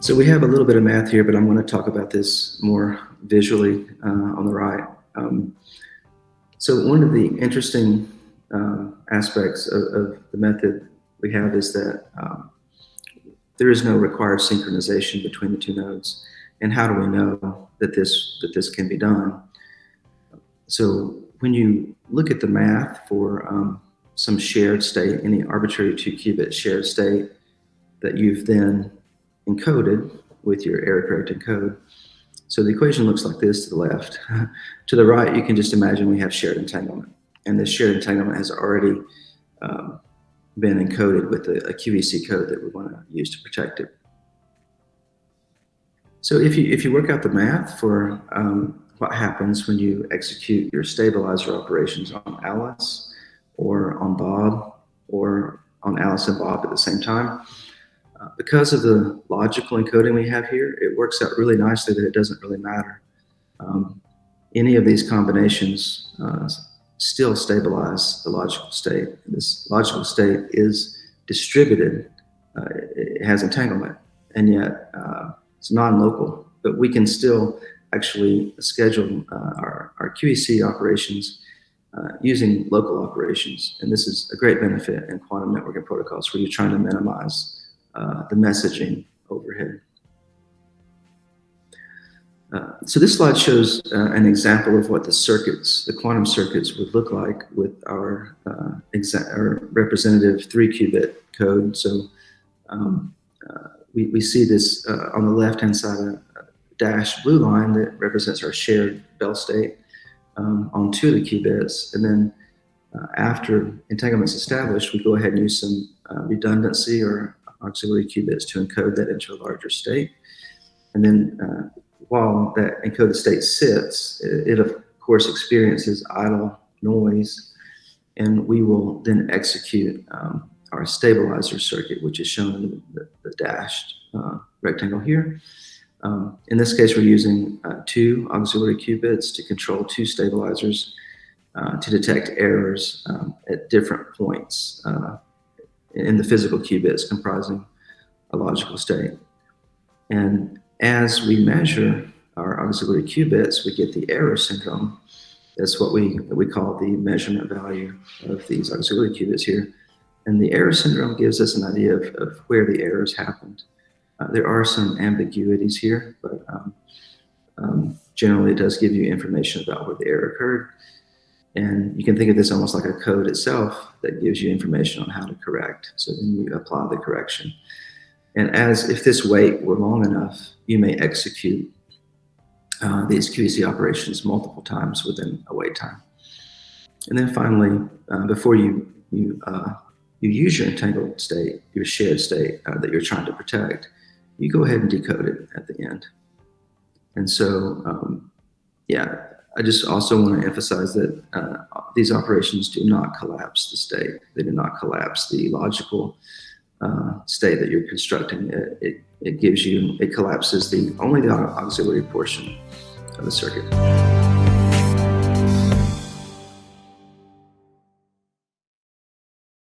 So we have a little bit of math here, but I'm going to talk about this more visually on the right. So one of the interesting aspects of the method we have is that there is no required synchronization between the two nodes. And how do we know that this can be done? So when you look at the math for some shared state, any arbitrary 2-qubit shared state that you've then encoded with your error-corrected code. So the equation looks like this to the left. To the right, you can just imagine we have shared entanglement. And this shared entanglement has already been encoded with a QEC code that we want to use to protect it. So if you work out the math for what happens when you execute your stabilizer operations on Alice or on Bob or on Alice and Bob at the same time, because of the logical encoding we have here, it works out really nicely that it doesn't really matter. Any of these combinations still stabilize the logical state. This logical state is distributed. It has entanglement, and yet it's non-local. But we can still actually schedule our QEC operations using local operations. And this is a great benefit in quantum networking protocols where you're trying to minimize the messaging overhead. So this slide shows an example of what the quantum circuits would look like with our representative 3-qubit code. So we see this on the left-hand side, a dashed blue line that represents our shared Bell state on 2 of the qubits. And then after entanglement is established, we go ahead and use some redundancy or auxiliary qubits to encode that into a larger state. And then while that encoded state sits, it of course experiences idle noise, and we will then execute our stabilizer circuit, which is shown in the dashed rectangle here. In this case, we're using 2 auxiliary qubits to control 2 stabilizers to detect errors at different points in the physical qubits comprising a logical state. And as we measure our auxiliary qubits, we get the error syndrome. That's what we call the measurement value of these auxiliary qubits here. And the error syndrome gives us an idea of where the errors happened. There are some ambiguities here, but generally it does give you information about where the error occurred. And you can think of this almost like a code itself that gives you information on how to correct. So then you apply the correction. And if this wait were long enough, you may execute these QEC operations multiple times within a wait time. And then finally, before you use your entangled state, your shared state that you're trying to protect, you go ahead and decode it at the end. And so, yeah, I just also want to emphasize that these operations do not collapse the state. They do not collapse the logical state that you're constructing. It collapses only the auxiliary portion of the circuit.